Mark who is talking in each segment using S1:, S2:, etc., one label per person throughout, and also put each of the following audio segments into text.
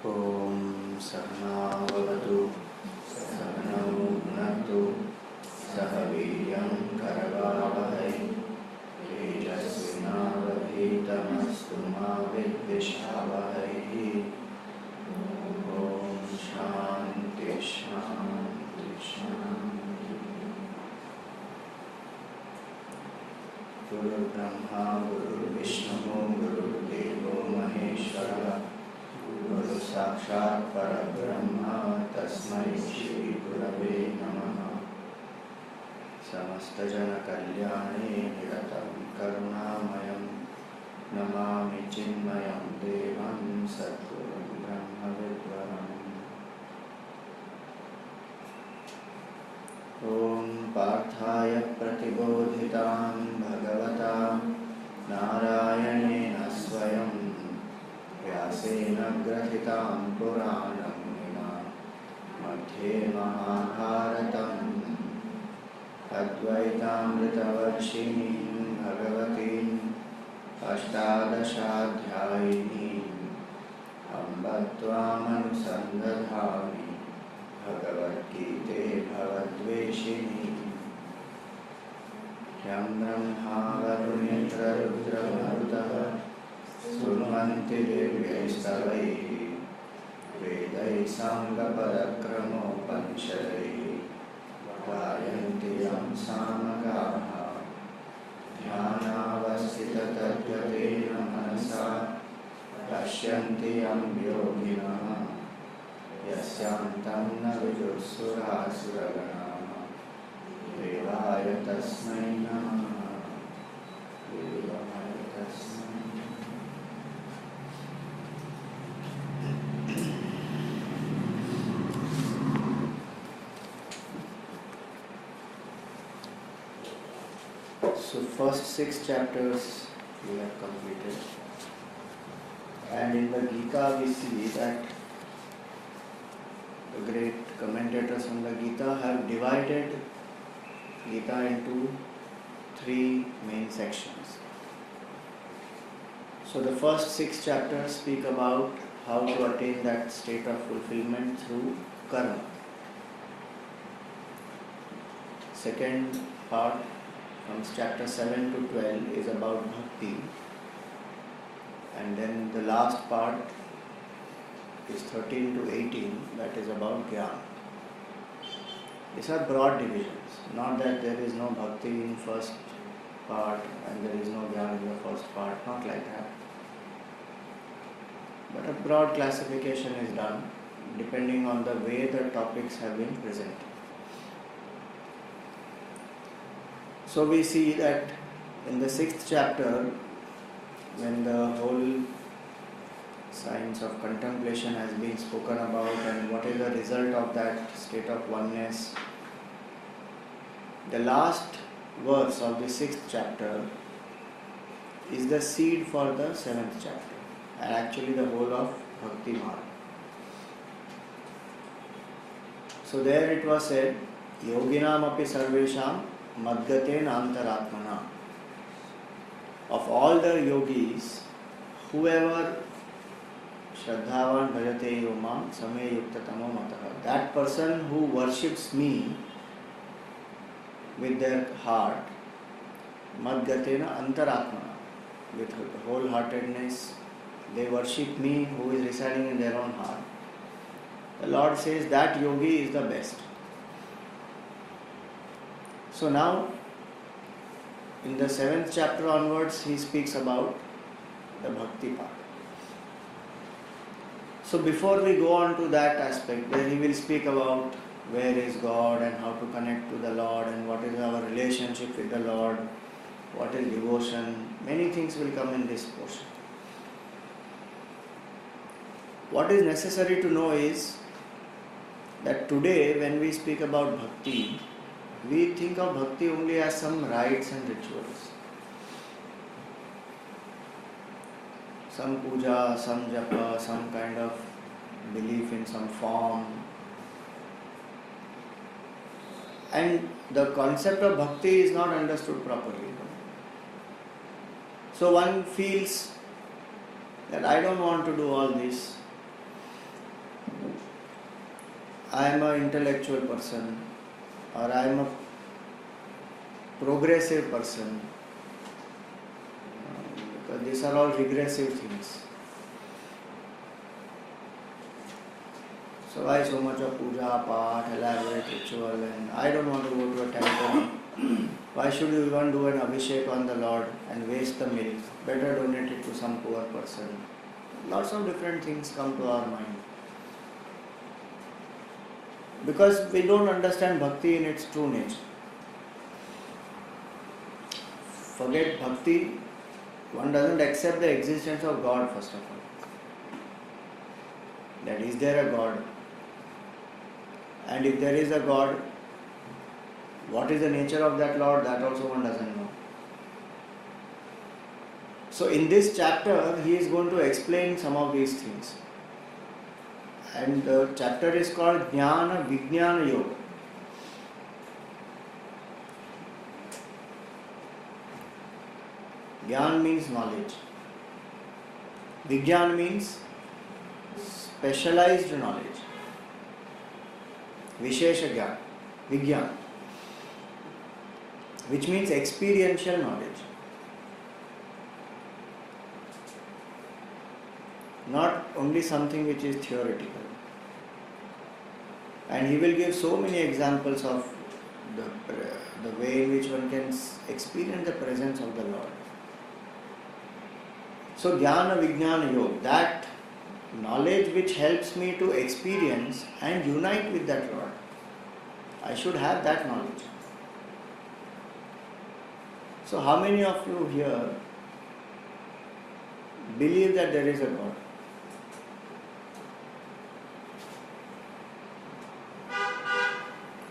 S1: Om Sahanavavatu Sahanau Bhunaktu Sahaviryam Karavavahai Tejasvinavadhitamastu ma vidvishavahai. Om Shanti Shanti Shanti. Guru Brahma Guru Vishnu Guru Devo Maheshwara Guru Sakshat Parabrahma Tasmai Shri Gurave Namaha. Samasta Jana Kalyane Niratam Karunamayam Namami Chinmayam Devam Satgurum Brahma Vidvaram. Om Parthaya Pratibodhitam Bhagavata Narayanena Swayam Vyasena Grathitam Puranam Nina Madhye Mahabharatam Advaitamritavarshini Bhagavatin Ashtadashadhyayini Ambatvamanusangadhami Bhagavad Gita Bhavadveshini Yam Brahma Varunitra Rudra Marutaha Surmanti Devyaistavaihi Vedai Sangha Parakramo Panchadaihi Vayanti Yam Samagaha Dhyanavasthita Tattvatena Manasa Pashyanti Yam Yoginaha Yasyantam na vijusura suragana Devaya tasmai namaha. Devaya tasmai. So first 6 chapters we have completed, and in the Gita we see that the great commentators on the Gita have divided Gita into 3 main sections. So the first 6 chapters speak about how to attain that state of fulfillment through karma. Second part, from chapter 7 to 12, is about bhakti, and then the last part is 13 to 18, that is about jnana. These are broad divisions, not that there is no bhakti in first part and there is no jnana in the first part, not like that. But a broad classification is done depending on the way the topics have been presented. So we see that in the 6th chapter, when the whole science of contemplation has been spoken about and what is the result of that state of oneness, the last verse of the 6th chapter is the seed for the 7th chapter, and actually the whole of Bhakti Marg. So there it was said, Yoginam api sarvesham madgatena antaratmana. Of all the yogis, whoever Shraddhavan bhajate yomam same yukta tamo mataha, that person who worships me with their heart, madgatena antaratmana, with wholeheartedness, they worship me who is residing in their own heart. The Lord says that yogi is the best. So now, in the 7th chapter onwards, he speaks about the bhakti part. So before we go on to that aspect, where he will speak about where is God and how to connect to the Lord and what is our relationship with the Lord, what is devotion, many things will come in this portion. What is necessary to know is that today when we speak about bhakti, we think of bhakti only as some rites and rituals. Some puja, some japa, some kind of belief in some form. And the concept of bhakti is not understood properly. So one feels that I don't want to do all this. I am an intellectual person or I am a progressive person. Because these are all regressive things. So why so much of puja, path, elaborate ritual, and I don't want to go to a temple. Why should you even do an abhishek on the Lord and waste the milk? Better donate it to some poor person. Lots of different things come to our mind. Because we don't understand bhakti in its true nature. Forget bhakti, one doesn't accept the existence of God first of all. That is there a God? And if there is a God, what is the nature of that Lord? That also one doesn't know. So in this chapter, he is going to explain some of these things. And the chapter is called Jnana Vijnana Yoga. Jnana means knowledge. Vijnana means specialized knowledge. Vishesha Jnana, Vijnana, which means experiential knowledge. Not only something which is theoretical. And he will give so many examples of the way in which one can experience the presence of the Lord. So Jnana Vijnana Yoga, that knowledge which helps me to experience and unite with that Lord. I should have that knowledge. So how many of you here believe that there is a God?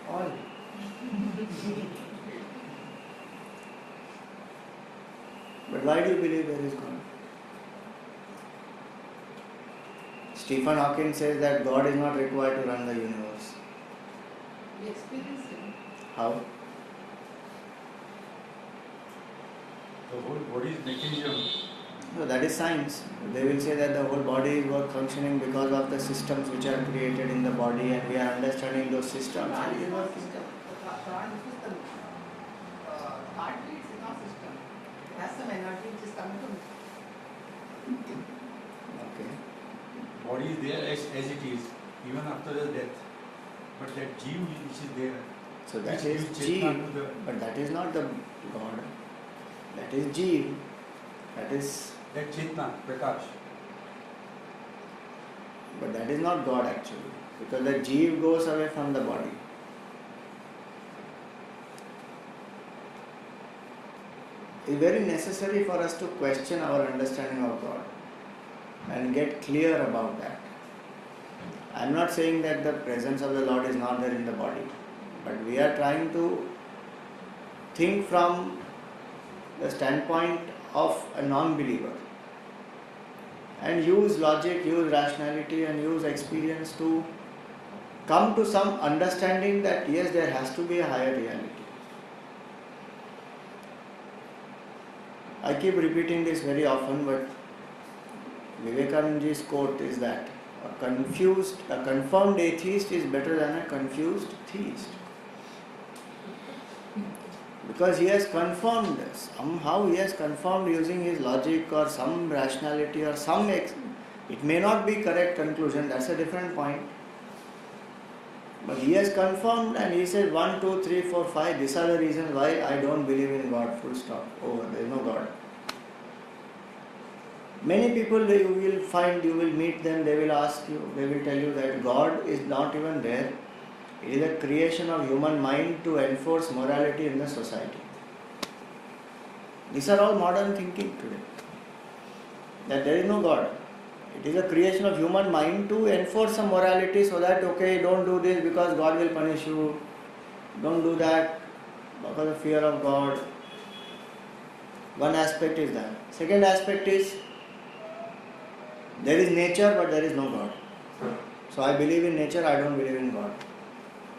S1: All. But why do you believe there is God? Stephen Hawking says that God is not required to run the universe.
S2: We experience Him.
S1: How?
S3: The whole body's mechanism.
S1: No, that is science. They will say that the whole body is work functioning because of the systems which are created in the body, and we are understanding those systems.
S2: Prana is not system. Prana is system. Heartbeat is not system. It has some energy which is coming to me.
S1: Okay.
S3: Body is there as it is, even after the death. But that jeev which is there.
S1: So that
S3: which
S1: is
S3: gives
S1: Jeev,
S3: Chetna to the,
S1: but that is not the God. That is Jeev. That is,
S3: that Chetna, Prakash.
S1: but that is not God actually, because the Jeev goes away from the body. It is very necessary for us to question our understanding of God and get clear about that. I am not saying that the presence of the Lord is not there in the body, but we are trying to think from the standpoint of a non-believer and use logic, use rationality and use experience to come to some understanding that yes, there has to be a higher reality. I keep repeating this very often, but Vivekananda's quote is that a confirmed atheist is better than a confused theist. Because he has confirmed this. Somehow he has confirmed using his logic or some rationality or some it may not be correct conclusion, that's a different point. But he has confirmed and he said 1, 2, 3, 4, 5, these are the reasons why I don't believe in God, full stop, over, there is no God. Many people you will find, you will meet them, they will ask you, they will tell you that God is not even there. It is a creation of human mind to enforce morality in the society. These are all modern thinking today. That there is no God. It is a creation of human mind to enforce some morality so that, okay, don't do this because God will punish you. Don't do that because of fear of God. One aspect is that. Second aspect is, there is nature but there is no God. So I believe in nature, I don't believe in God.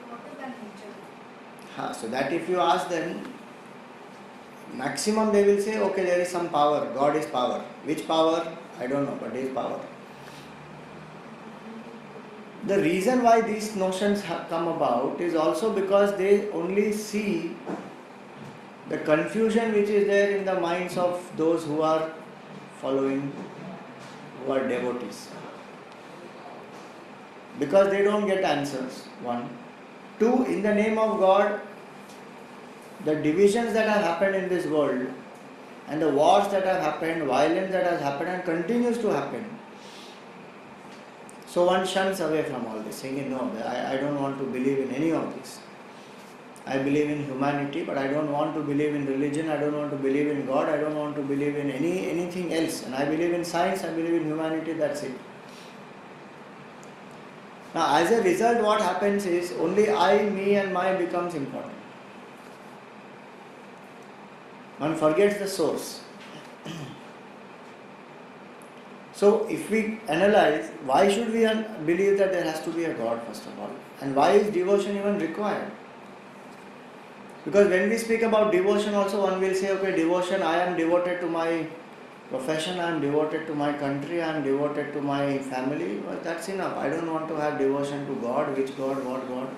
S2: What is that nature?
S1: So that if you ask them, maximum they will say, okay, there is some power, God is power. Which power? I don't know, but there is power. The reason why these notions have come about is also because they only see the confusion which is there in the minds of those who are following, who are devotees. Because they don't get answers, one. Two, in the name of God, the divisions that have happened in this world and the wars that have happened, violence that has happened and continues to happen. So one shuns away from all this, saying, no, I don't want to believe in any of this. I believe in humanity, but I don't want to believe in religion, I don't want to believe in God, I don't want to believe in anything else. And I believe in science, I believe in humanity, that's it. Now, as a result, what happens is only I, me and my becomes important. One forgets the source. So, if we analyze, why should we believe that there has to be a God first of all? And why is devotion even required? Because when we speak about devotion also, one will say, okay, devotion, I am devoted to my profession, I am devoted to my country, I am devoted to my family. Well, that's enough. I don't want to have devotion to God. Which God? What God?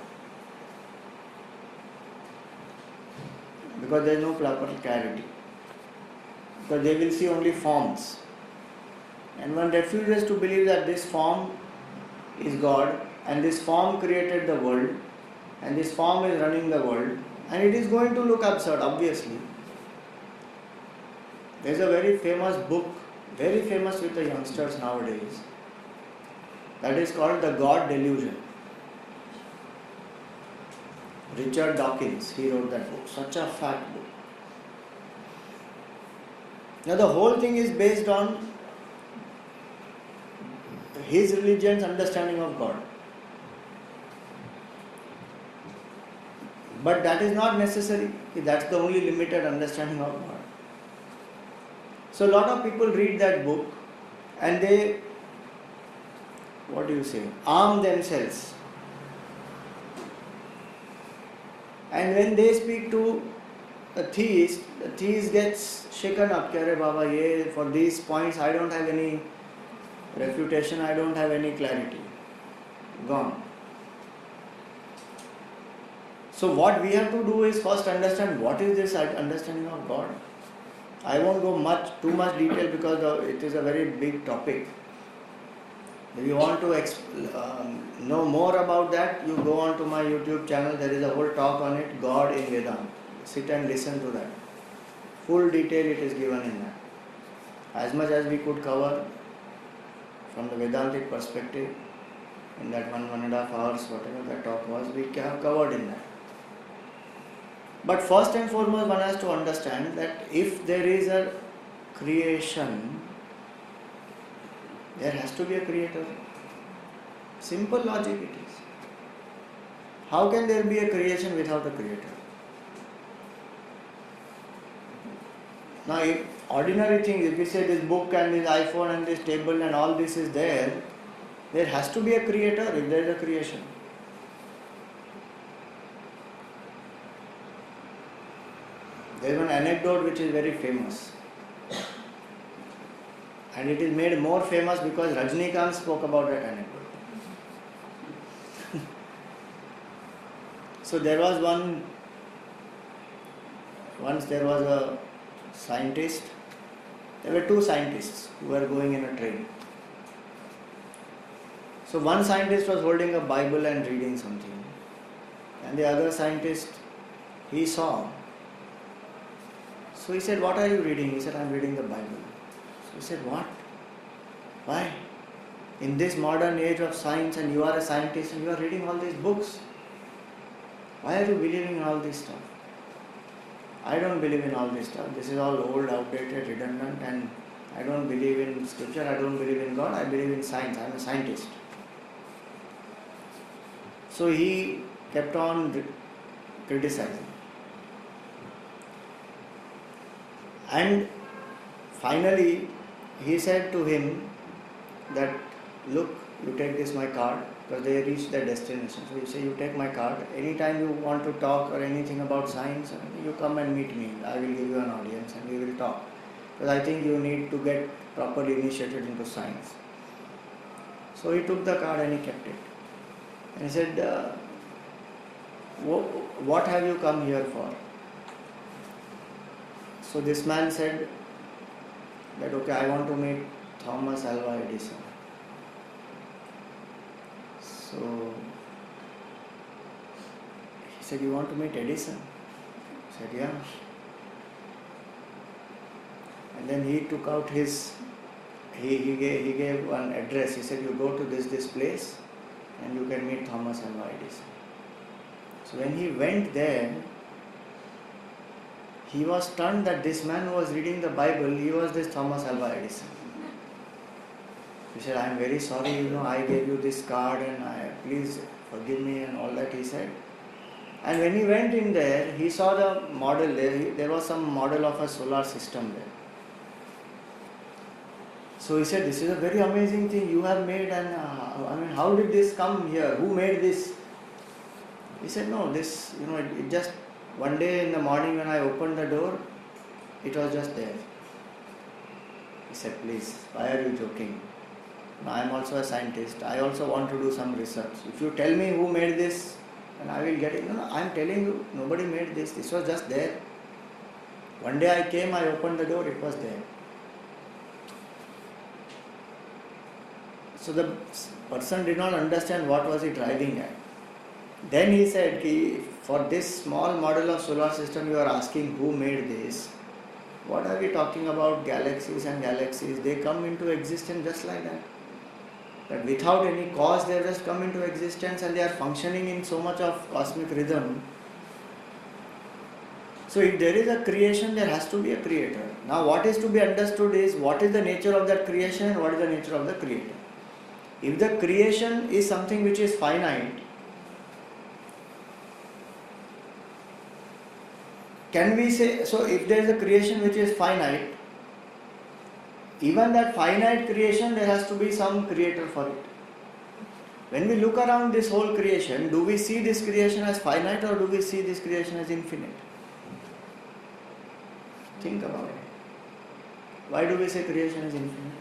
S1: Because there is no proper clarity. Because they will see only forms. And one refuses to believe that this form is God and this form created the world and this form is running the world, and it is going to look absurd, obviously. There is a very famous book, very famous with the youngsters nowadays, that is called The God Delusion. Richard Dawkins, he wrote that book, such a fat book. Now the whole thing is based on his religion's understanding of God. But that is not necessary. That's the only limited understanding of God. So a lot of people read that book and they, arm themselves. And when they speak to a theist, the theist gets shaken up. Kare Baba, for these points I don't have any refutation, I don't have any clarity. Gone. So what we have to do is first understand what is this understanding of God. I won't go too much detail because it is a very big topic. If you want to know more about that, you go on to my YouTube channel. There is a whole talk on it, God in Vedanta. Sit and listen to that. Full detail it is given in that. As much as we could cover from the Vedantic perspective in that 1.5 hours, whatever that talk was, we have covered in that. But first and foremost, one has to understand that if there is a creation, there has to be a creator. Simple logic it is. How can there be a creation without a creator? Now, if ordinary things, if we say this book and this iPhone and this table and all this is there has to be a creator if there is a creation. There is one anecdote which is very famous. And it is made more famous because Rajnikant spoke about that anecdote. So there was once there was a scientist. There were two scientists who were going in a train. So one scientist was holding a Bible and reading something. And the other scientist, he saw. So he said, what are you reading? He said, I am reading the Bible. So he said, what? Why? In this modern age of science and you are a scientist and you are reading all these books. Why are you believing in all this stuff? I don't believe in all this stuff. This is all old, outdated, redundant, and I don't believe in scripture, I don't believe in God, I believe in science. I am a scientist. So he kept on criticizing. And finally, he said to him that, look, you take this my card, because they reached their destination. So he said, you take my card. Anytime you want to talk or anything about science, you come and meet me. I will give you an audience and we will talk. Because I think you need to get properly initiated into science. So he took the card and he kept it. And he said, what have you come here for? So this man said that, okay, I want to meet Thomas Alva Edison. So he said, you want to meet Edison? I said, yeah. And then he took out his, he gave one address. He said, you go to this place and you can meet Thomas Alva Edison. So when he went there, he was stunned that this man who was reading the Bible, he was this Thomas Alva Edison. He said, I am very sorry, I gave you this card and please forgive me and all that, he said. And when he went in there, he saw the model there. There was some model of a solar system there. So he said, this is a very amazing thing you have made, and how did this come here? Who made this? He said, no, this, it just, one day in the morning when I opened the door, it was just there. He said, please, why are you joking? I am also a scientist. I also want to do some research. If you tell me who made this, then I will get it. No, I am telling you, nobody made this. This was just there. One day I came, I opened the door, it was there. So the person did not understand what was he driving at. Then he said, for this small model of solar system you are asking who made this. What are we talking about? Galaxies and galaxies, they come into existence just like that. That without any cause they just come into existence and they are functioning in so much of cosmic rhythm. So if there is a creation, there has to be a creator. Now what is to be understood is what is the nature of that creation and what is the nature of the creator. If the creation is something which is finite, can we say, so if there is a creation which is finite, even that finite creation, there has to be some creator for it. When we look around this whole creation, do we see this creation as finite or do we see this creation as infinite? Think about it. Why do we say creation is infinite?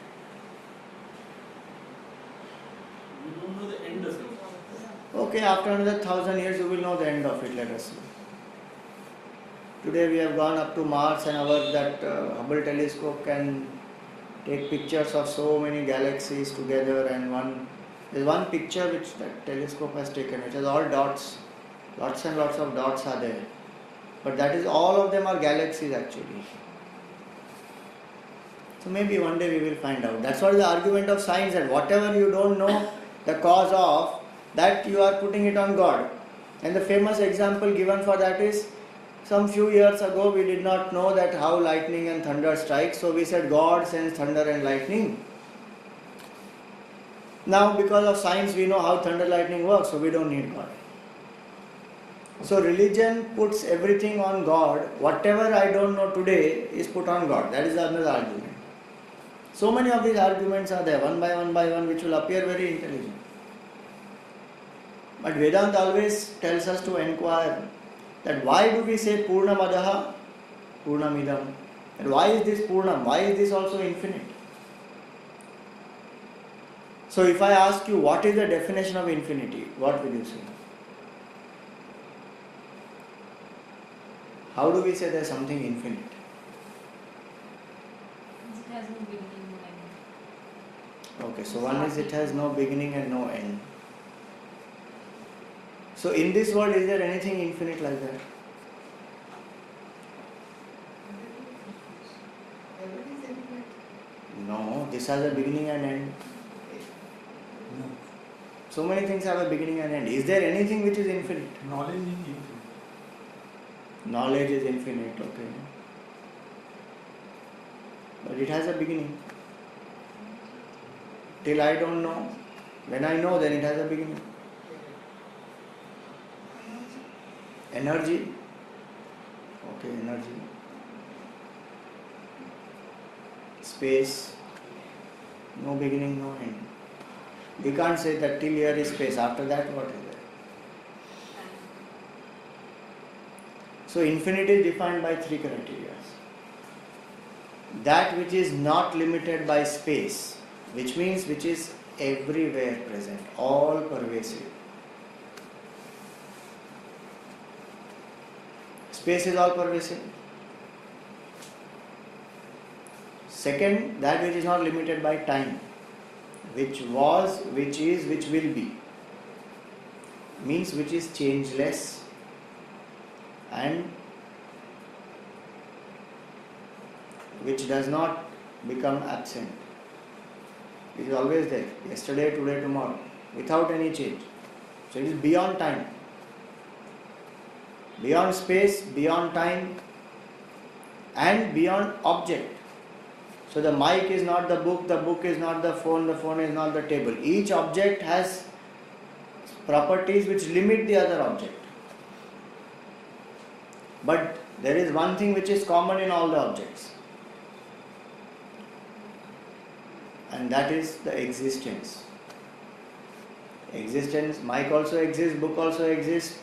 S4: We don't know the end of it.
S1: Okay, after another 1,000 years you will know the end of it, let us see. Today we have gone up to Mars and that Hubble telescope can take pictures of so many galaxies together, and there's one picture which that telescope has taken, which has all dots. Lots and lots of dots are there. But that is, all of them are galaxies actually. So maybe one day we will find out. That's what is the argument of science, that whatever you don't know the cause of, that you are putting it on God. And the famous example given for that is, some few years ago we did not know that how lightning and thunder strikes, so we said God sends thunder and lightning. Now because of science we know how thunder lightning works, so we don't need God. So religion puts everything on God. Whatever I don't know today is put on God. That is another argument. So many of these arguments are there, one by one, which will appear very intelligent. But Vedanta always tells us to inquire that why do we say Purnamadaha, Purnamidam? And why is this Purnam? Why is this also infinite? So if I ask you what is the definition of infinity, what will you say? How do we say there is something infinite?
S5: It has no beginning, no end.
S1: Okay, so one is it has no beginning and no end. So in this world, is there anything infinite like that?
S2: Everything is infinite.
S1: No, this has a beginning and end.
S3: No.
S1: So many things have a beginning and end. Is there anything which is infinite?
S3: Knowledge is infinite.
S1: Knowledge is infinite, okay. But it has a beginning. Till I don't know. When I know, then it has a beginning. Energy. Okay, energy. Space. No beginning, no end. We can't say that till here is space. After that, what is there? So infinity is defined by three criteria. That which is not limited by space, which means which is everywhere present, all pervasive. space is all pervasive. Second, that which is not limited by time, which was, which is, which will be, means which is changeless and which does not become absent. It is always there, yesterday, today, tomorrow, without any change. So it is beyond time, beyond space, beyond time, and beyond object. So the mic is not the book is not the phone is not the table. Each object has properties which limit the other object. But there is one thing which is common in all the objects, and that is the existence. Existence, mic also exists, book also exists,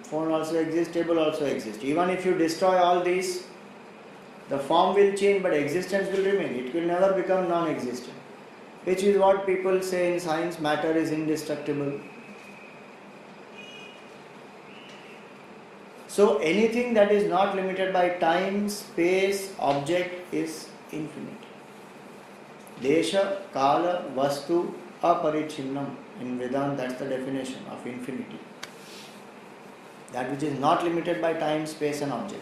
S1: phone also exists, table also exists. Even if you destroy all these, the form will change, but existence will remain. It will never become non-existent. Which is what people say in science, matter is indestructible. So anything that is not limited by time, space, object is infinite. Desha, Kala, Vastu, Aparichinnam. In Vedanta, that's the definition of infinity. That which is not limited by time, space and object.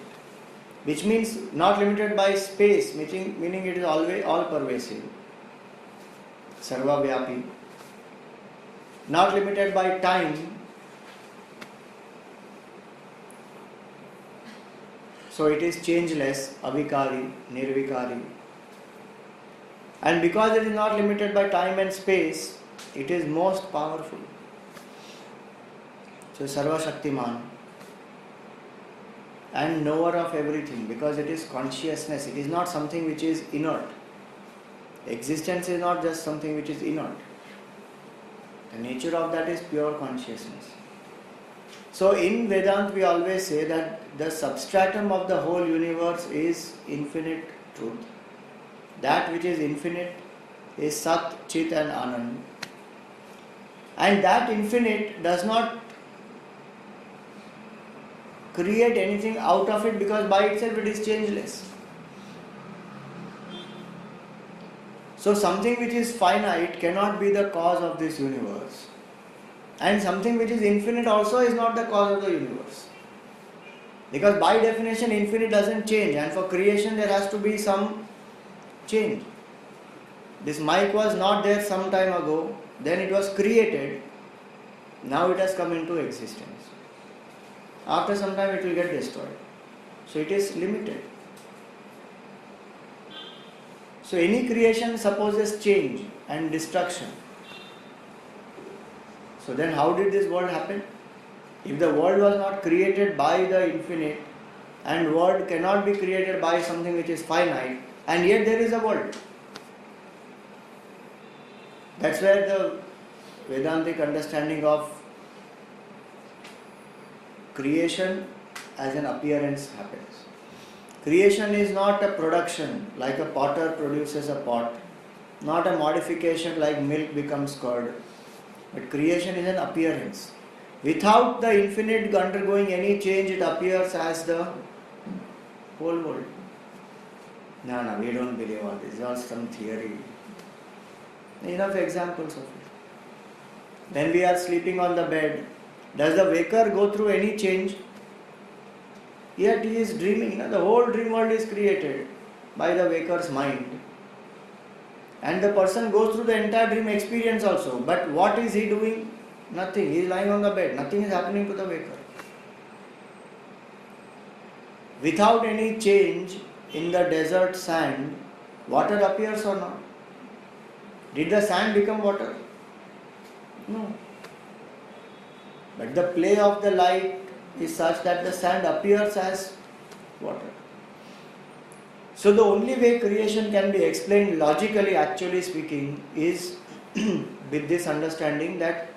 S1: Which means not limited by space, meaning it is always all pervasive. Sarva Vyapi. Not limited by time. So it is changeless, avikari, nirvikari. And because it is not limited by time and space, it is most powerful. So Sarva Shaktiman. And knower of everything, because it is consciousness. It is not something which is inert. Existence is not just something which is inert. The nature of that is pure consciousness. So in Vedanta we always say that the substratum of the whole universe is infinite truth. That which is infinite is Sat, Chit and Anand. And that infinite does not create anything out of it, because by itself it is changeless. So something which is finite cannot be the cause of this universe. And something which is infinite also is not the cause of the universe. Because by definition infinite doesn't change, and for creation there has to be some change. This mic was not there some time ago, then it was created, now it has come into existence. After some time it will get destroyed. So it is limited. So any creation supposes change and destruction. So then how did this world happen? If the world was not created by the infinite, and world cannot be created by something which is finite, and yet there is a world. That's where the Vedantic understanding of creation as an appearance happens. Creation is not a production like a potter produces a pot, not a modification like milk becomes curd, but creation is an appearance. Without the infinite undergoing any change, it appears as the whole world. No, we don't believe all this. It's all some theory. Enough examples of it. When we are sleeping on the bed, does the waker go through any change? Yet he is dreaming. The whole dream world is created by the waker's mind. And the person goes through the entire dream experience also. But what is he doing? Nothing. He is lying on the bed. Nothing is happening to the waker. Without any change in the desert sand, water appears or not? Did the sand become water? No. But the play of the light is such that the sand appears as water. So the only way creation can be explained logically, actually speaking, is with this understanding that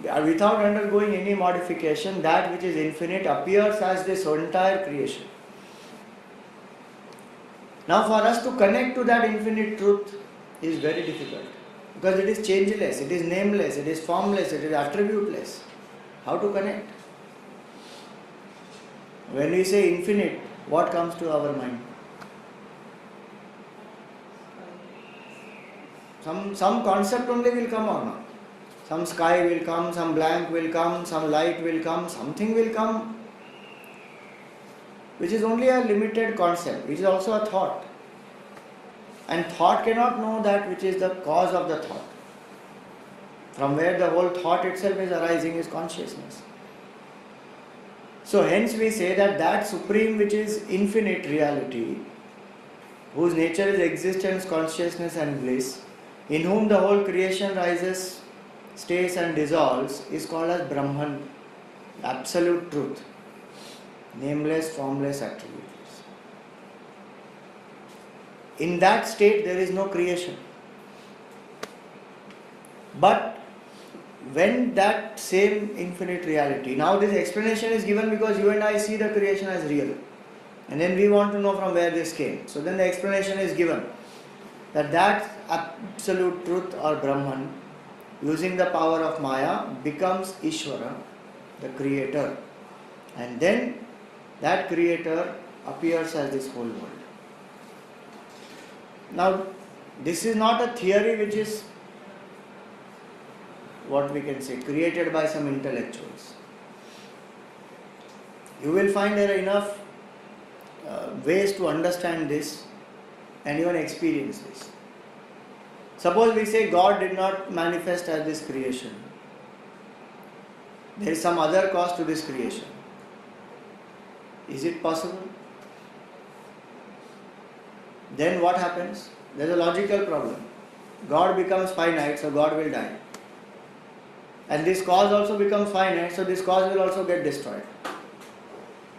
S1: without undergoing any modification, that which is infinite appears as this entire creation. Now for us to connect to that infinite truth is very difficult, because it is changeless, it is nameless, it is formless, it is attributeless. How to connect? When we say infinite, what comes to our mind? Some concept only will come or not. Some sky will come, some blank will come, some light will come, something will come, which is only a limited concept, which is also a thought. And thought cannot know that which is the cause of the thought. From where the whole thought itself is arising is consciousness. So hence we say that that supreme which is infinite reality, whose nature is existence, consciousness and bliss, in whom the whole creation rises, stays and dissolves, is called as Brahman, absolute truth, nameless, formless, attributeless. In that state there is no creation. But when that same infinite reality, now this explanation is given because you and I see the creation as real. And then we want to know from where this came. So then the explanation is given that absolute truth or Brahman, using the power of Maya, becomes Ishvara, the creator. And then that creator appears as this whole world. Now, this is not a theory which is, what we can say, created by some intellectuals. You will find there are enough ways to understand this and even experience this. Suppose we say God did not manifest as this creation. There is some other cause to this creation. Is it possible? Then what happens? There is a logical problem. God becomes finite, so God will die. And this cause also becomes finite, so this cause will also get destroyed.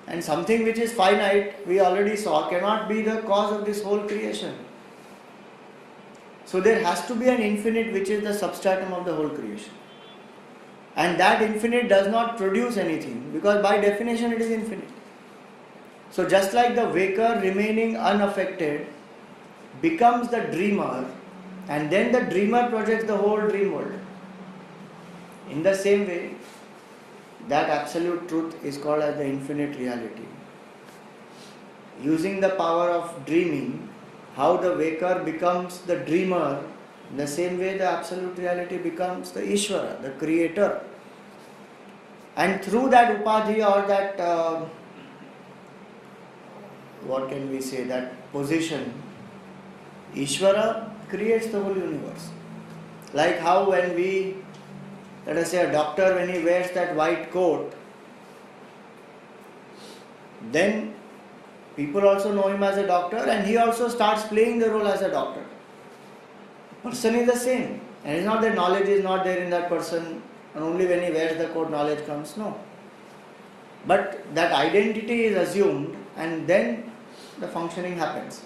S1: And something which is finite, we already saw, cannot be the cause of this whole creation. So there has to be an infinite which is the substratum of the whole creation. And that infinite does not produce anything, because by definition it is infinite. So just like the waker remaining unaffected becomes the dreamer, and then the dreamer projects the whole dream world. In the same way, that absolute truth is called as the infinite reality. Using the power of dreaming, how the waker becomes the dreamer, in the same way the absolute reality becomes the Ishvara, the creator. And through that upadhi or that, what can we say, that position, Ishvara creates the whole universe. Like how when we, let us say a doctor, when he wears that white coat, then people also know him as a doctor and he also starts playing the role as a doctor. The person is the same. And it's not that knowledge is not there in that person and only when he wears the coat knowledge comes. No. But that identity is assumed and then the functioning happens.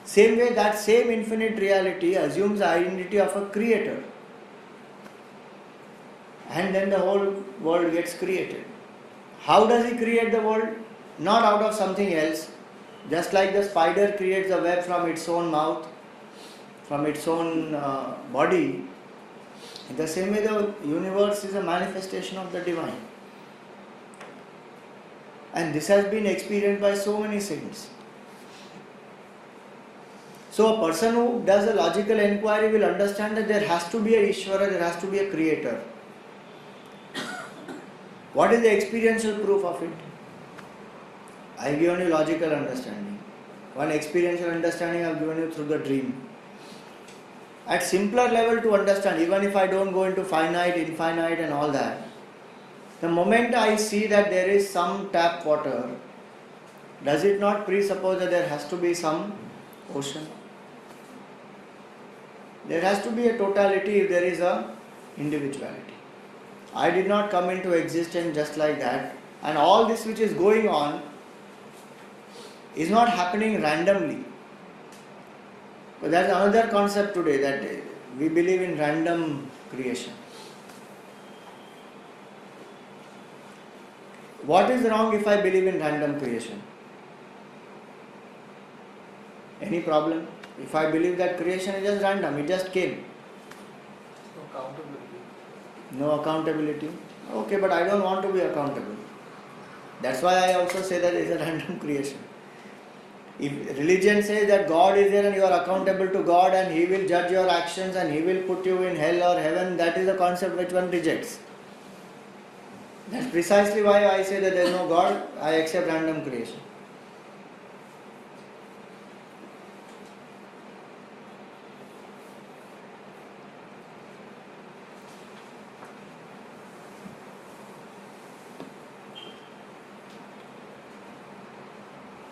S1: Same way, that same infinite reality assumes the identity of a creator. And then the whole world gets created. How does he create the world? Not out of something else. Just like the spider creates a web from its own mouth, from its own body, in the same way the universe is a manifestation of the divine. And this has been experienced by so many saints. So a person who does a logical inquiry will understand that there has to be a Ishvara, there has to be a creator. What is the experiential proof of it? I have given you logical understanding. One experiential understanding I have given you through the dream. At simpler level to understand, even if I don't go into finite, infinite and all that, the moment I see that there is some tap water, does it not presuppose that there has to be some ocean? There has to be a totality if there is a individuality. I did not come into existence just like that, and all this which is going on is not happening randomly. But that's another concept today, that we believe in random creation. What is wrong if I believe in random creation? Any problem? If I believe that creation is just random, it just came.
S4: Accountability.
S1: No accountability. Okay, but I don't want to be accountable. That's why I also say that it's a random creation. If religion says that God is there and you are accountable to God and He will judge your actions and He will put you in hell or heaven, that is a concept which one rejects. That's precisely why I say that there is no God, I accept random creation.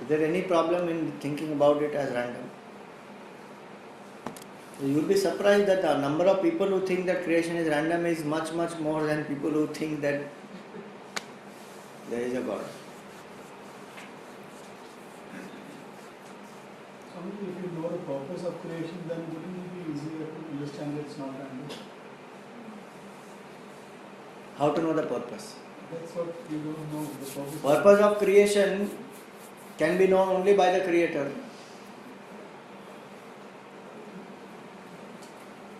S1: Is there any problem in thinking about it as random? You will be surprised that the number of people who think that creation is random is much, much more than people who think that there is a God.
S6: Swamiji, if you know the purpose of creation, then wouldn't it be easier to understand that it's not random?
S1: How to know the purpose?
S6: That's what you don't know, the purpose.
S1: Purpose of creation can be known only by the Creator.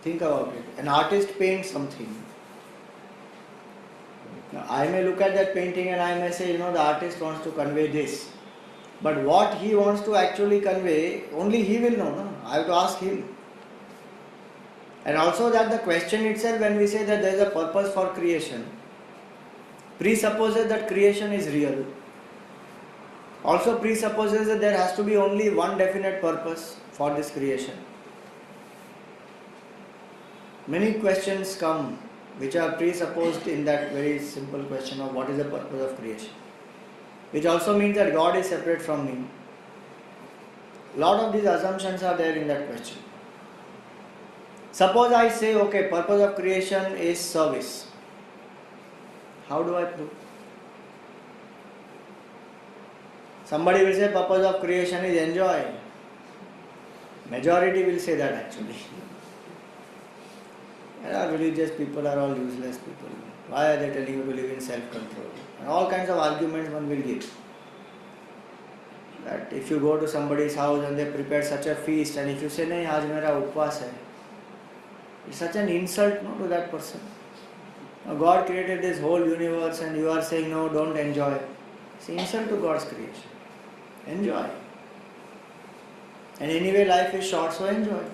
S1: Think about it. An artist paints something. Now, I may look at that painting and I may say, the artist wants to convey this. But what he wants to actually convey, only he will know. No? I have to ask him. And also that the question itself, when we say that there is a purpose for creation, presupposes that creation is real. Also presupposes that there has to be only one definite purpose for this creation. Many questions come which are presupposed in that very simple question of what is the purpose of creation. Which also means that God is separate from me. A lot of these assumptions are there in that question. Suppose I say, okay, purpose of creation is service. How do I prove? Somebody will say purpose of creation is enjoy. Majority will say that actually. Religious people are all useless people. Why are they telling you to live in self-control? And all kinds of arguments one will give. That if you go to somebody's house and they prepare such a feast and if you say, nahi, aaj mera upvas hai, it's such an insult to that person. Now, God created this whole universe and you are saying, no, don't enjoy. It's an insult to God's creation. Enjoy. And anyway, life is short, so enjoy.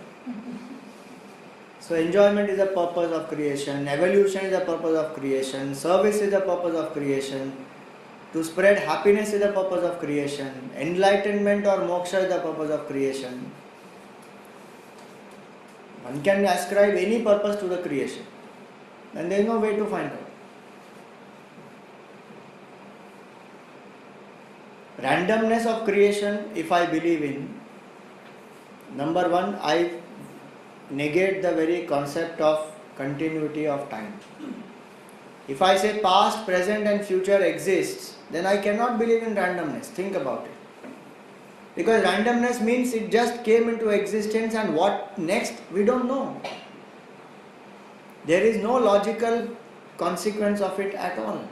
S1: So enjoyment is the purpose of creation, evolution is the purpose of creation, service is the purpose of creation, to spread happiness is the purpose of creation, enlightenment or moksha is the purpose of creation. One can ascribe any purpose to the creation and there is no way to find out. Randomness of creation, if I believe in, number one, I negate the very concept of continuity of time. If I say past, present and future exists, then I cannot believe in randomness. Think about it. Because randomness means it just came into existence and what next, we don't know. There is no logical consequence of it at all.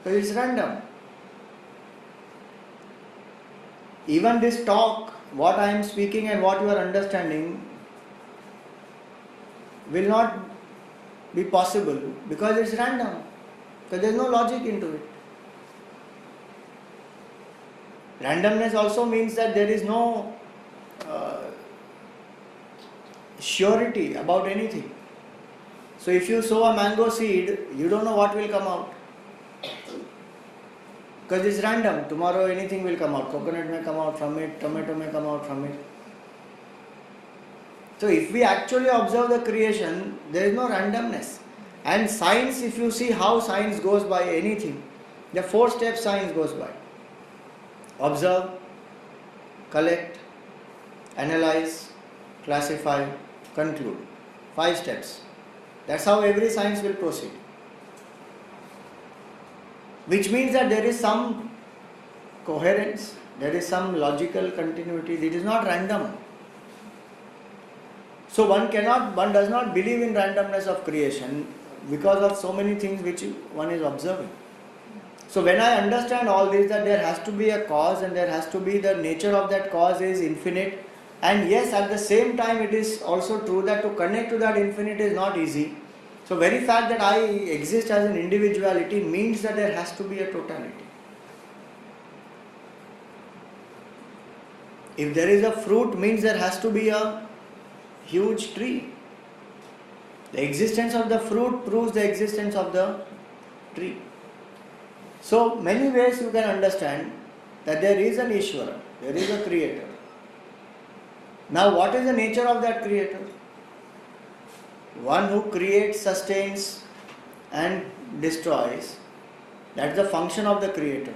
S1: So it's random. Even this talk, what I am speaking and what you are understanding will not be possible because it's random. Because there is no logic into it. Randomness also means that there is no surety about anything. So if you sow a mango seed, you don't know what will come out. Because it's random. Tomorrow anything will come out. Coconut may come out from it, tomato may come out from it. So if we actually observe the creation, there is no randomness. And science, if you see how science goes by anything, the 4 steps science goes by. Observe, collect, analyze, classify, conclude. 5 steps. That's how every science will proceed. Which means that there is some coherence, there is some logical continuity. It is not random. So one does not believe in randomness of creation because of so many things which one is observing. So when I understand all this, that there has to be a cause and there has to be the nature of that cause is infinite, and yes, at the same time it is also true that to connect to that infinite is not easy. So very fact that I exist as an individuality means that there has to be a totality. If there is a fruit, means there has to be a huge tree. The existence of the fruit proves the existence of the tree. So, many ways you can understand that there is an Ishvara, there is a creator. Now, what is the nature of that creator? One who creates, sustains and destroys. That's the function of the creator.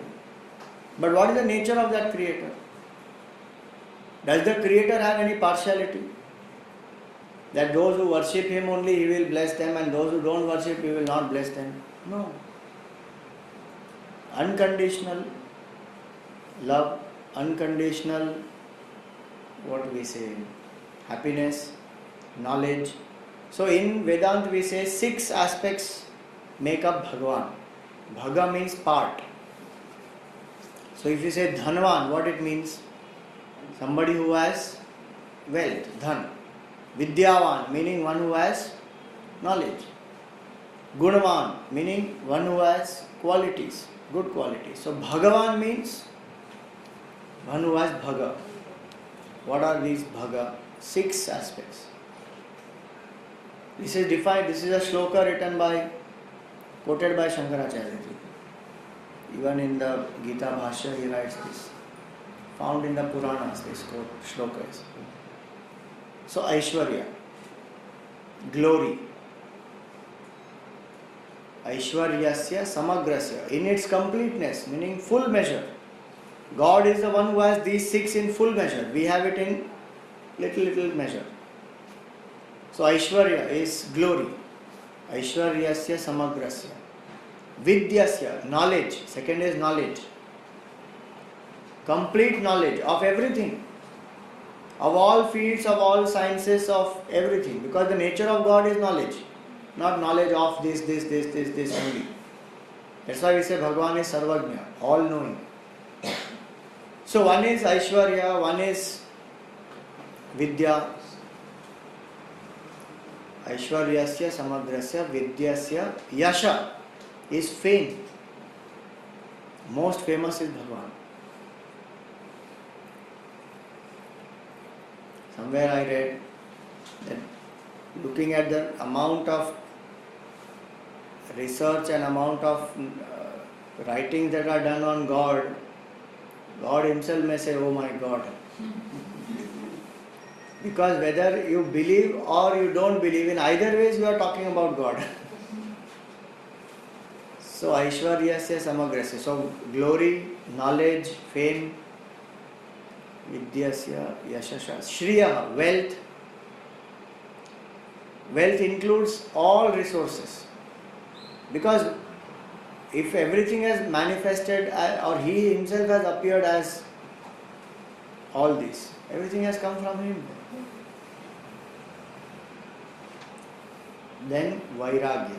S1: But what is the nature of that creator? Does the creator have any partiality? That those who worship him only he will bless them, and those who don't worship he will not bless them? No. Unconditional love, unconditional, what we say, happiness, knowledge. So in Vedanta we say 6 aspects make up Bhagavan. Bhaga means part. So if you say Dhanvan, what it means? Somebody who has wealth, Dhan. Vidyavan, meaning one who has knowledge. Gunavan, meaning one who has qualities, good qualities. So Bhagavan means one who has Bhaga. What are these Bhaga? 6 aspects. This is defined, this is a shloka quoted by Shankaracharya. Even in the Gita Bhashya he writes this. Found in the Puranas, this shloka is. So Aishwarya, glory. Aishwaryasya samagrasya, in its completeness, meaning full measure. God is the one who has these 6 in full measure. We have it in little measure. So Aishwarya is glory. Aishwaryasya samagrasya. Vidyasya, knowledge. Second is knowledge. Complete knowledge of everything. Of all fields, of all sciences, of everything. Because the nature of God is knowledge. Not knowledge of this only. That's why we say Bhagavan is Sarvajna, all knowing. So one is Aishwarya, one is Vidya. Aishwaryasya samagrasya vidyasya yasha is fame. Most famous is Bhagavan. Somewhere I read that looking at the amount of research and amount of writings that are done on God, God himself may say, oh my God. Because whether you believe or you don't believe, in either ways you are talking about God. So Aishwaryasya samagrasya. So glory, knowledge, fame, vidyasya, yashasha, shriya, wealth. Wealth includes all resources. Because if everything has manifested or he himself has appeared as all this, everything has come from him. Then Vairagya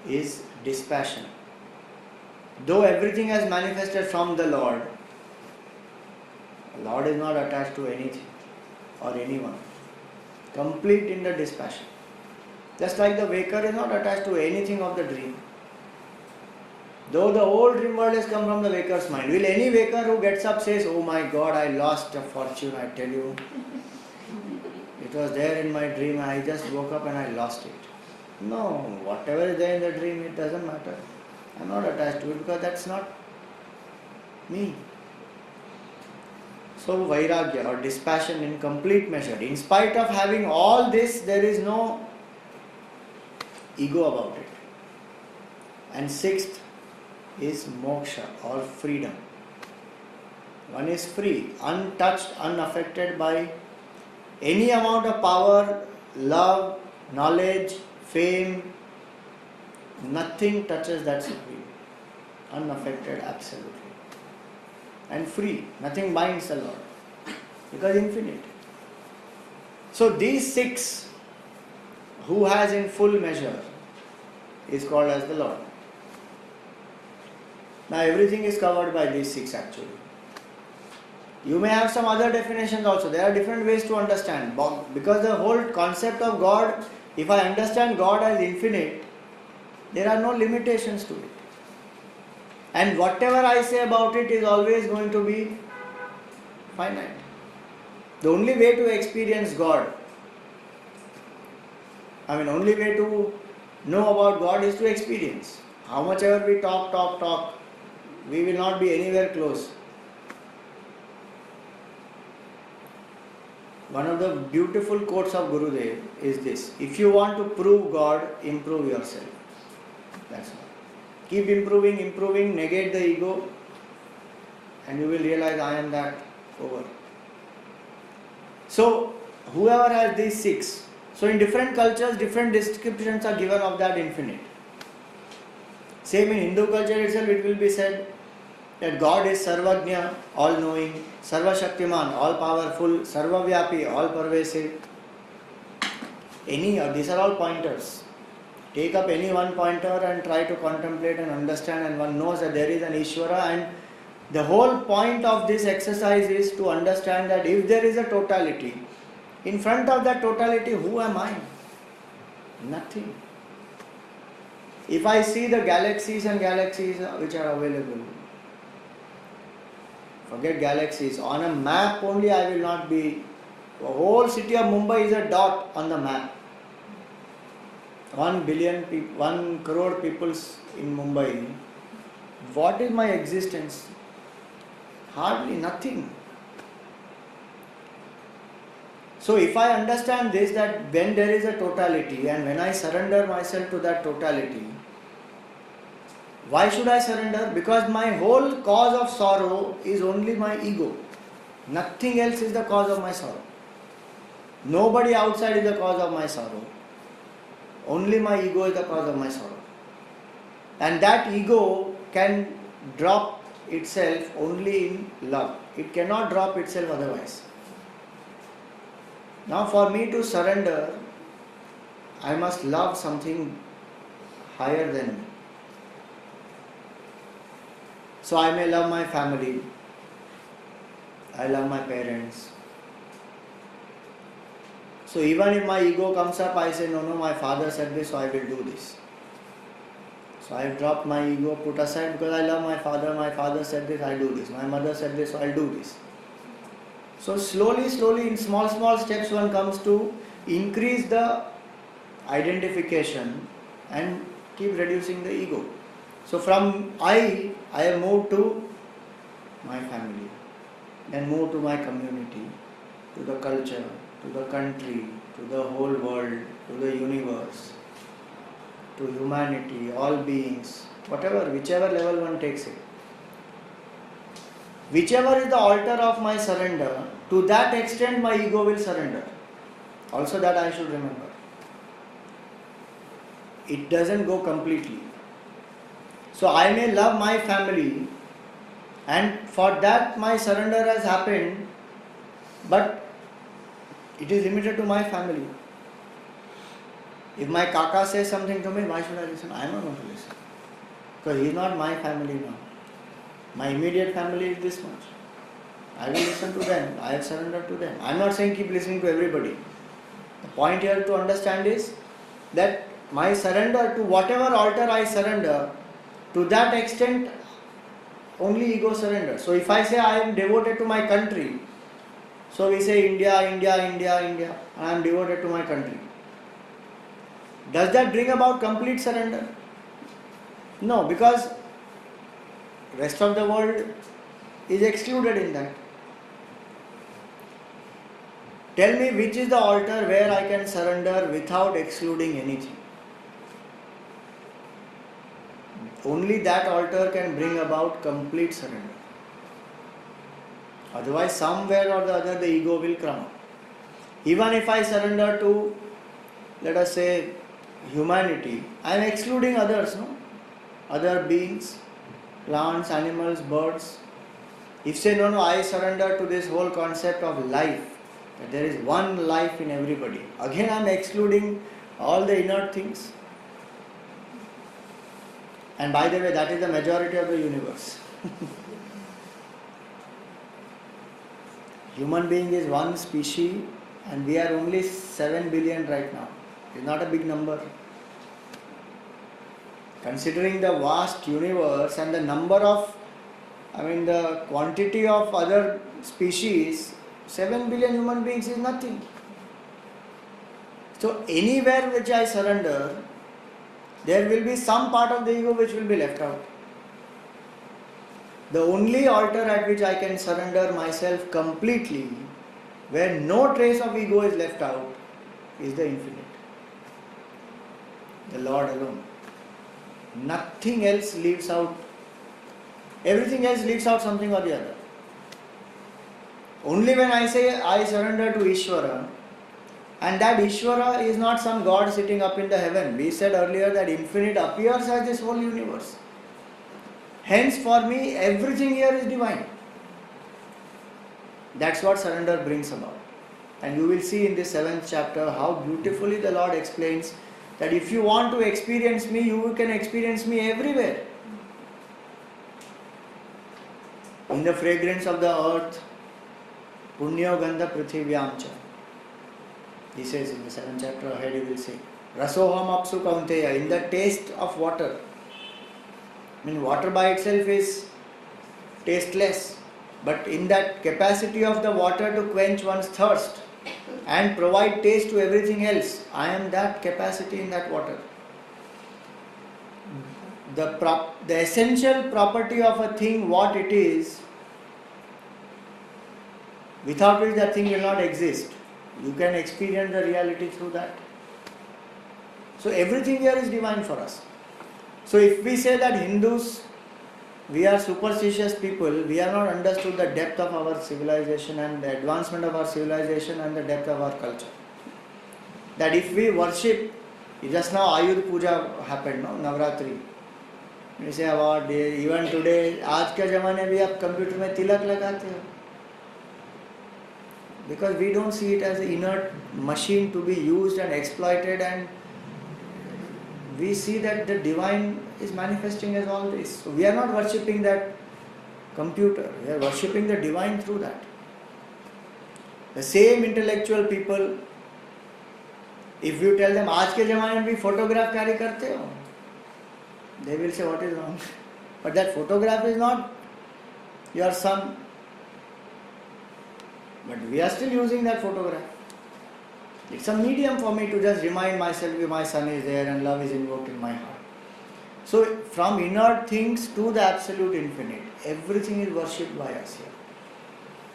S1: is dispassion. Though everything has manifested from the Lord is not attached to anything or anyone. Complete in the dispassion. Just like the waker is not attached to anything of the dream. Though the whole dream world has come from the waker's mind. Will any waker who gets up says, oh my God, I lost a fortune, I tell you. It was there in my dream, I just woke up and I lost it. No, whatever is there in the dream, it doesn't matter. I am not attached to it because that's not me. So Vairagya or dispassion in complete measure. In spite of having all this, there is no ego about it. And 6th is moksha or freedom. One is free, untouched, unaffected by any amount of power, love, knowledge, fame. Nothing touches that supreme. Unaffected, absolutely. And free. Nothing binds the Lord. Because infinite. So these 6, who has in full measure, is called as the Lord. Now everything is covered by these 6 actually. You may have some other definitions also. There are different ways to understand. Because the whole concept of God, if I understand God as infinite, there are no limitations to it. And whatever I say about it is always going to be finite. The only way to experience God, only way to know about God is to experience. How much ever we talk, we will not be anywhere close. One of the beautiful quotes of Gurudev is this: if you want to prove God, improve yourself. That's all. Keep improving, negate the ego, and you will realize I am that, over. So, whoever has these six, so in different cultures, different descriptions are given of that infinite. Same in Hindu culture itself, it will be said that God is Sarvajna, all-knowing, Sarvashaktiman, all-powerful, Sarvavyapi, all-pervasive. These are all pointers. Take up any one pointer and try to contemplate and understand, and one knows that there is an Ishvara, and the whole point of this exercise is to understand that if there is a totality, in front of that totality, who am I? Nothing. If I see the galaxies and galaxies which are available, forget galaxies, on a map only I will not be. The whole city of Mumbai is a dot on the map. 1 billion people, 1 crore people in Mumbai. What is my existence? Hardly nothing. So if I understand this, that when there is a totality and when I surrender myself to that totality, why should I surrender? Because my whole cause of sorrow is only my ego. Nothing else is the cause of my sorrow. Nobody outside is the cause of my sorrow. Only my ego is the cause of my sorrow. And that ego can drop itself only in love. It cannot drop itself otherwise. Now for me to surrender, I must love something higher than me. So I may love my family, I love my parents. So even if my ego comes up, I say, no, my father said this, so I will do this. So I drop my ego, put aside, because I love my father said this, I do this. My mother said this, so I'll do this. So slowly in small steps one comes to increase the identification and keep reducing the ego. So from I have moved to my family, then move to my community, to the culture, to the country, to the whole world, to the universe, to humanity, all beings, whichever level one takes it. Whichever is the altar of my surrender, to that extent my ego will surrender. Also that I should remember. It doesn't go completely. So I may love my family, and for that my surrender has happened, but it is limited to my family. If my kaka says something to me, why should I listen? I am not going to listen. Because he is not my family now. My immediate family is this much. I will listen to them. I have surrendered to them. I am not saying keep listening to everybody. The point here to understand is that my surrender to whatever altar I surrender, to that extent only ego surrenders. So if I say I am devoted to my country, so we say India, and I am devoted to my country. Does that bring about complete surrender? No, because rest of the world is excluded in that. Tell me which is the altar where I can surrender without excluding anything. Only that altar can bring about complete surrender. Otherwise, somewhere or the other, the ego will come up. Even if I surrender to, let us say, humanity, I am excluding others, no? Other beings, plants, animals, birds. If say, no, I surrender to this whole concept of life, that there is one life in everybody. Again, I am excluding all the inert things. And by the way, that is the majority of the universe. Human being is one species and we are only 7 billion right now. It's not a big number. Considering the vast universe and the number of, the quantity of other species, 7 billion human beings is nothing. So anywhere which I surrender, there will be some part of the ego which will be left out. The only altar at which I can surrender myself completely, where no trace of ego is left out, is the infinite. The Lord alone. Nothing else leaves out. Everything else leaves out something or the other. Only when I say I surrender to Ishvara, and that Ishvara is not some God sitting up in the heaven. We said earlier that infinite appears as this whole universe. Hence for me everything here is divine. That's what surrender brings about. And you will see in this 7th chapter how beautifully the Lord explains that if you want to experience me, you can experience me everywhere. In the fragrance of the earth, Punyo Gandha Prithivyaamcha. He says in the 7th chapter ahead, he will say, Rasoham apsu kaunteya, in the taste of water. I mean, water by itself is tasteless, but in that capacity of the water to quench one's thirst and provide taste to everything else, I am that capacity in that water. The essential property of a thing, what it is, without which that thing will not exist. You can experience the reality through that. So everything here is divine for us. So if we say that Hindus, we are superstitious people, we have not understood the depth of our civilization and the advancement of our civilization and the depth of our culture. That if we worship, just now Ayur Puja happened, no? Navratri. We say about even today, आज के ज़माने भी आप computer में तिलक लगाते हो. Because we don't see it as an inert machine to be used and exploited, and we see that the divine is manifesting as all this. So we are not worshipping that computer, we are worshipping the divine through that. The same intellectual people, if you tell them आज के ज़माने में भी photograph carry करते हो, they will say what is wrong. But that photograph is not your son. But we are still using that photograph. It's a medium for me to just remind myself that my son is there and love is invoked in my heart. So from inert things to the absolute infinite, everything is worshipped by us here.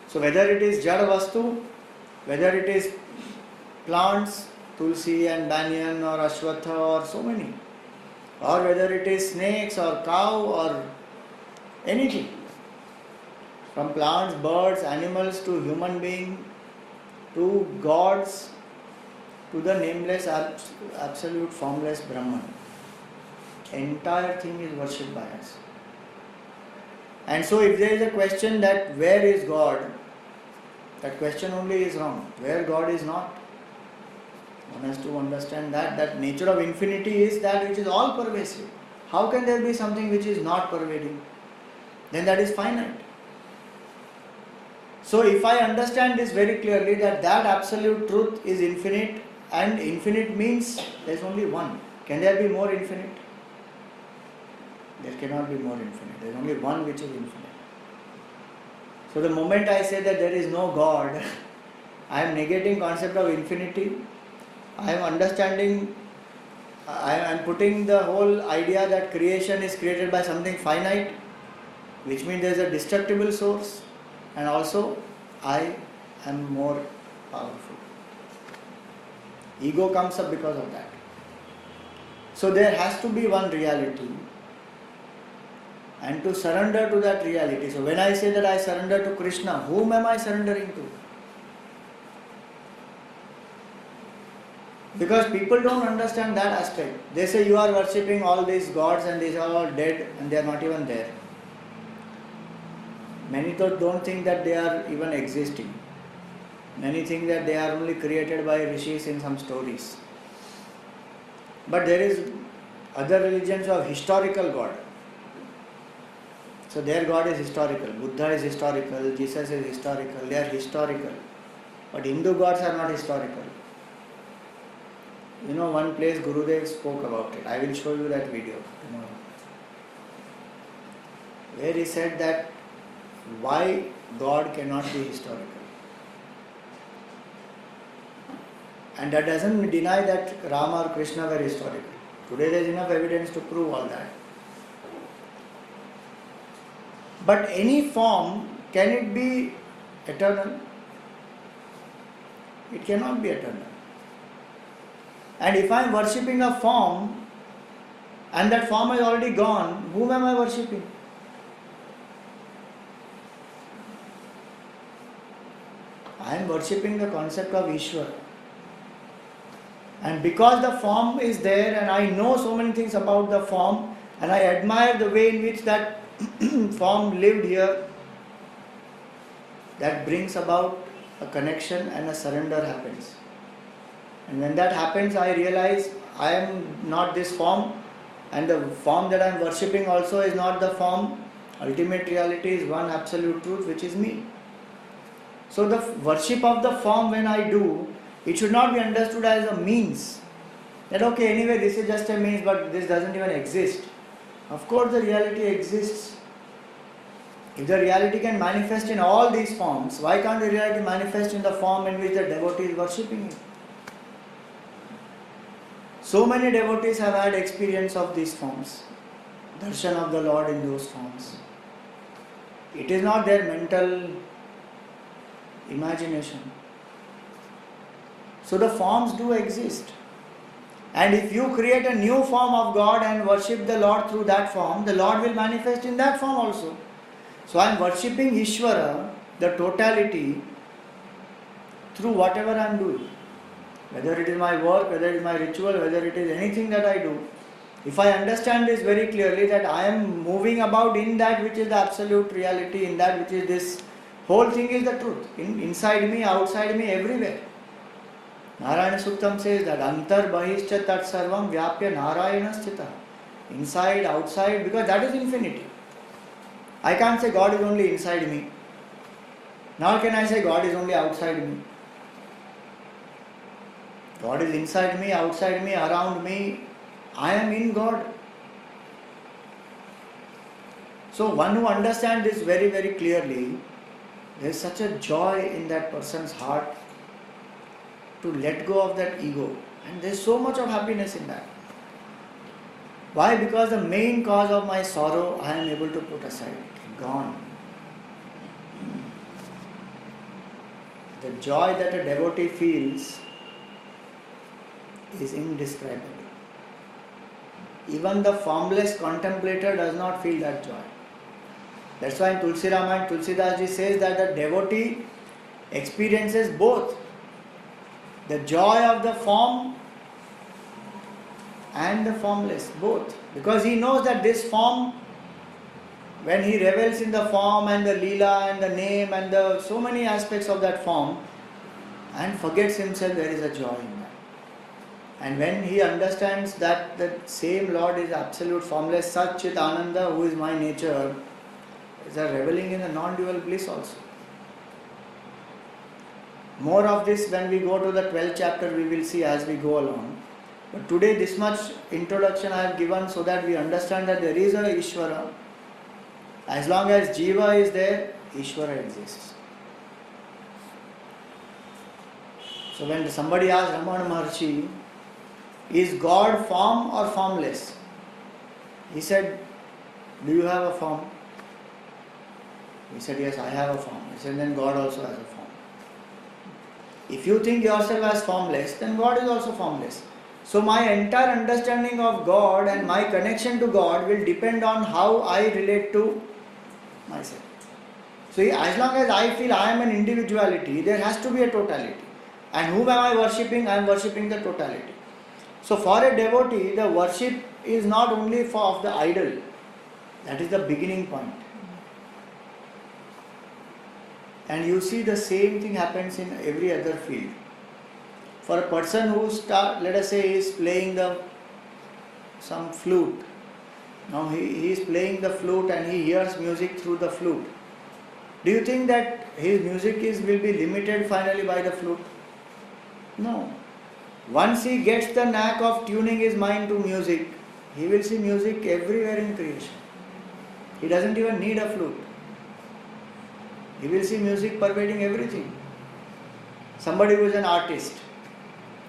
S1: So whether it is Jad Vastu, whether it is plants, Tulsi and Banyan or Ashwatha or so many, or whether it is snakes or cow or anything, from plants, birds, animals to human being, to gods, to the nameless, absolute, formless Brahman. Entire thing is worshipped by us. And so if there is a question that where is God, that question only is wrong. Where God is not. One has to understand that nature of infinity is that which is all pervasive. How can there be something which is not pervading? Then that is finite. So if I understand this very clearly, that absolute truth is infinite, and infinite means there is only one. Can there be more infinite? There cannot be more infinite. There is only one which is infinite. So the moment I say that there is no God, I am negating concept of infinity. I am understanding, I am putting the whole idea that creation is created by something finite, which means there is a destructible source. And also, I am more powerful. Ego comes up because of that. So there has to be one reality, and to surrender to that reality. So when I say that I surrender to Krishna, whom am I surrendering to? Because people don't understand that aspect. They say you are worshipping all these gods and these are all dead and they are not even there. Many don't think that they are even existing. Many think that they are only created by rishis in some stories. But there is other religions who have historical God. So their God is historical. Buddha is historical. Jesus is historical. They are historical. But Hindu gods are not historical. You know, one place Gurudev spoke about it. I will show you that video tomorrow. Where he said that why God cannot be historical. And that doesn't deny that Rama or Krishna were historical. Today there is enough evidence to prove all that. But any form, can it be eternal? It cannot be eternal. And if I am worshipping a form and that form is already gone, whom am I worshipping? I am worshipping the concept of Ishwar. And because the form is there and I know so many things about the form and I admire the way in which that form lived here, that brings about a connection and a surrender happens. And when that happens, I realize I am not this form, and the form that I am worshipping also is not the form. Ultimate reality is one absolute truth, which is me. So the worship of the form, when I do, it should not be understood as a means. That okay, anyway, this is just a means, but this doesn't even exist. Of course, the reality exists. If the reality can manifest in all these forms, why can't the reality manifest in the form in which the devotee is worshipping it? So many devotees have had experience of these forms, darshan of the Lord in those forms. It is not their mental imagination. So the forms do exist. And if you create a new form of God and worship the Lord through that form, the Lord will manifest in that form also. So I am worshipping Ishvara, the totality, through whatever I am doing. Whether it is my work, whether it is my ritual, whether it is anything that I do. If I understand this very clearly, that I am moving about in that which is the absolute reality, in that which is this whole thing is the truth. Inside me, outside me, everywhere. Narayana Suktam says that Antar Bahishcha Tat Sarvam Vyapya Narayana Sthita. Inside, outside, because that is infinity. I can't say God is only inside me. Nor can I say God is only outside me. God is inside me, outside me, around me. I am in God. So one who understands this very, very clearly, there is such a joy in that person's heart to let go of that ego. And there is so much of happiness in that. Why? Because the main cause of my sorrow I am able to put aside. Gone. The joy that a devotee feels is indescribable. Even the formless contemplator does not feel that joy. That's why in Tulsi Ramayana, Tulsidas ji says that the devotee experiences both the joy of the form and the formless, both. Because he knows that this form, when he revels in the form and the leela and the name and the so many aspects of that form and forgets himself, there is a joy in that. And when he understands that the same Lord is absolute formless, Sat Chit Ananda, who is my nature, is a reveling in the non-dual bliss also. More of this when we go to the 12th chapter, we will see as we go along. But today this much introduction I have given so that we understand that there is a Ishvara. As long as Jiva is there, Ishvara exists. So when somebody asks Ramana Maharshi, is God form or formless? He said, do you have a form? He said, yes, I have a form. He said, then God also has a form. If you think yourself as formless, then God is also formless. So my entire understanding of God and my connection to God will depend on how I relate to myself. So as long as I feel I am an individuality, there has to be a totality. And whom am I worshipping? I am worshipping the totality. So for a devotee, the worship is not only of the idol. That is the beginning point. And you see the same thing happens in every other field. For a person who let us say is playing some flute. Now he is playing the flute and he hears music through the flute. Do you think that his music will be limited finally by the flute? No. Once he gets the knack of tuning his mind to music, he will see music everywhere in creation. He doesn't even need a flute. He will see music pervading everything. Somebody who is an artist,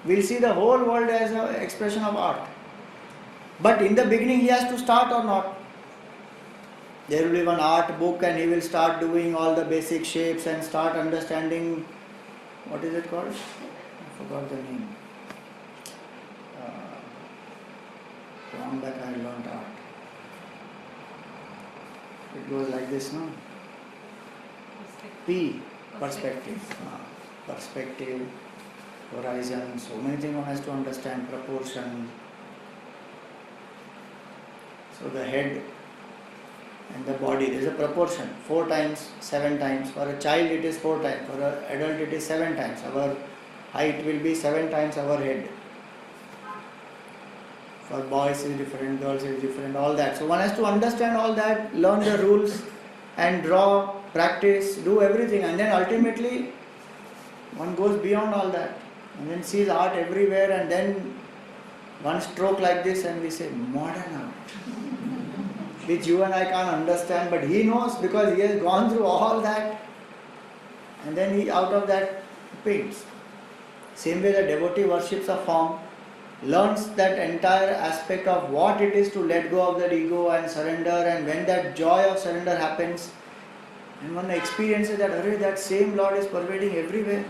S1: We'll see the whole world as an expression of art. But in the beginning he has to start or not. There will be one art book and he will start doing all the basic shapes and start understanding, what is it called? I forgot the name. Long back I learned art. It goes like this, no? P. Perspective. Perspective, horizon, so many things one has to understand, proportion. So the head and the body, there is a proportion, 4 times, 7 times. For a child it is 4 times, for an adult it is 7 times. Our height will be 7 times our head. For boys is different, girls is different, all that. So one has to understand all that, learn the rules and draw, practice, do everything, and then ultimately one goes beyond all that and then sees art everywhere, and then one stroke like this and we say modern art, which you and I can't understand, but he knows because he has gone through all that, and then he out of that paints. Same way the devotee worships a form, learns that entire aspect of what it is to let go of that ego and surrender, and when that joy of surrender happens, and one experiences that, array, that same Lord is pervading everywhere.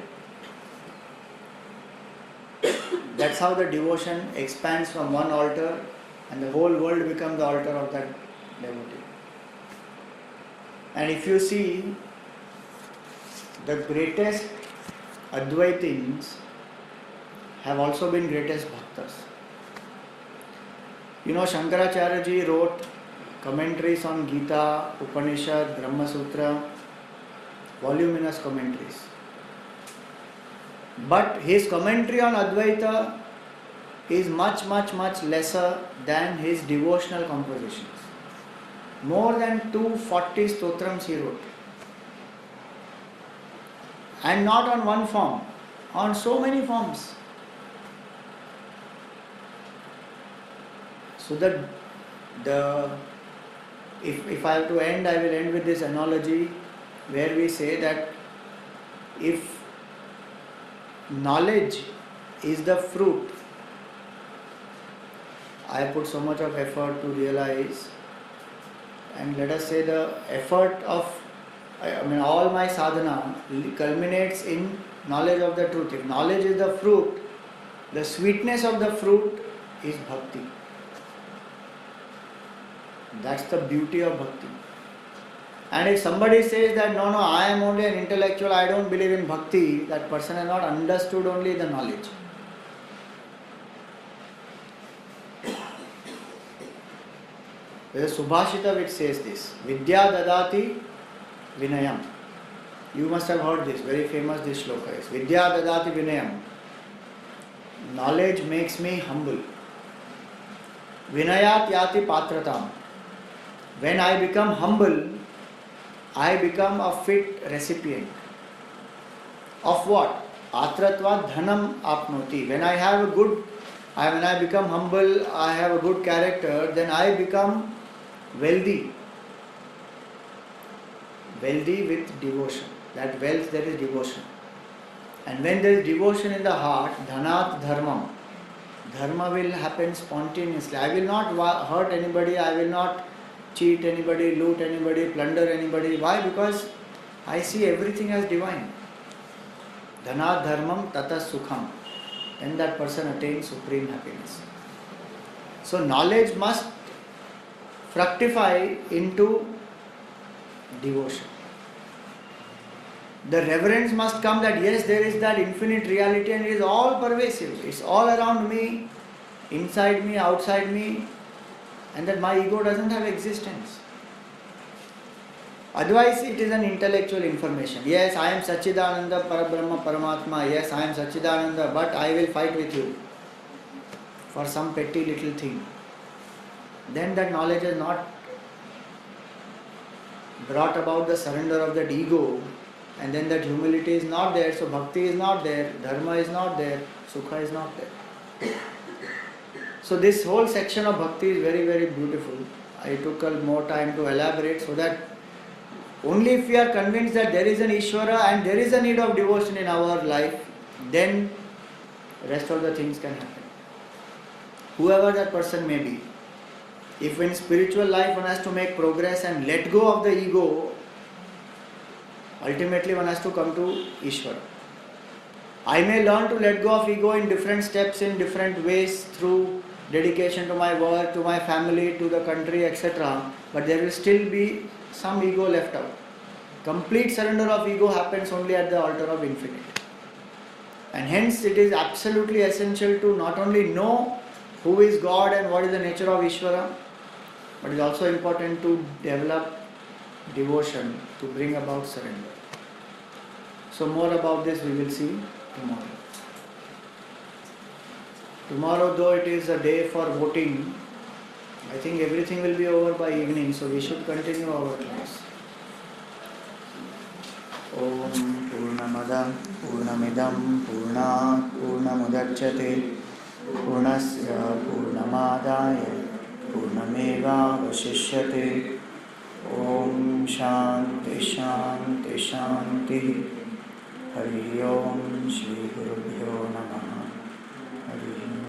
S1: That's how the devotion expands from one altar and the whole world becomes the altar of that devotee. And if you see, the greatest Advaitins have also been greatest bhaktas. You know, Shankaracharya ji wrote commentaries on Geeta, Upanishad, Brahma Sutra, voluminous commentaries. But his commentary on Advaita is much lesser than his devotional compositions. More than 240 stotrams he wrote. And not on one form, on so many forms. So if I have to end, I will end with this analogy where we say that if knowledge is the fruit, I put so much of effort to realize, and let us say the effort of all my sadhana culminates in knowledge of the truth. If knowledge is the fruit, the sweetness of the fruit is bhakti. That's the beauty of bhakti. And if somebody says that no, I am only an intellectual, I don't believe in bhakti, that person has not understood only the knowledge. There is a Subhashita which says this, Vidya dadati vinayam. You must have heard this, very famous this shloka is. Vidya dadati vinayam. Knowledge makes me humble. Vinayat yati patratam. When I become humble, I become a fit recipient. Of what? Atratva dhanam apnoti. When I become humble, I have a good character, then I become wealthy. Wealthy with devotion. That wealth, there is devotion. And when there is devotion in the heart, dhanat dharmam. Dharma will happen spontaneously. I will not hurt anybody, I will not cheat anybody, loot anybody, plunder anybody. Why? Because I see everything as divine. Dhanat dharmam tata sukham. Then that person attains supreme happiness. So knowledge must fructify into devotion. The reverence must come that yes, there is that infinite reality and it is all pervasive. It's all around me, inside me, outside me, and that my ego doesn't have existence. Otherwise, it is an intellectual information. Yes, I am Satchidananda Parabrahma Paramatma. Yes, I am Satchidananda, but I will fight with you for some petty little thing. Then that knowledge has not brought about the surrender of that ego, and then that humility is not there, so bhakti is not there, dharma is not there, sukha is not there. So this whole section of bhakti is very, very beautiful. I took more time to elaborate so that only if we are convinced that there is an Ishvara and there is a need of devotion in our life, then rest of the things can happen. Whoever that person may be, if in spiritual life one has to make progress and let go of the ego, ultimately one has to come to Ishvara. I may learn to let go of ego in different steps, in different ways, through dedication to my work, to my family, to the country, etc. But there will still be some ego left out. Complete surrender of ego happens only at the altar of infinite. And hence it is absolutely essential to not only know who is God and what is the nature of Ishvara, but it is also important to develop devotion to bring about surrender. So more about this we will see tomorrow. Tomorrow, though it is a day for voting, I think everything will be over by evening, so we should continue our class. Om Purnamada Purnamidam Purnat Purnamudachyate Purnasya Purnamadaya Purnameva Vasishyate. Om Shanti Shanti Shanti. Hari Om Shri Gurubhyo Namaha. Hari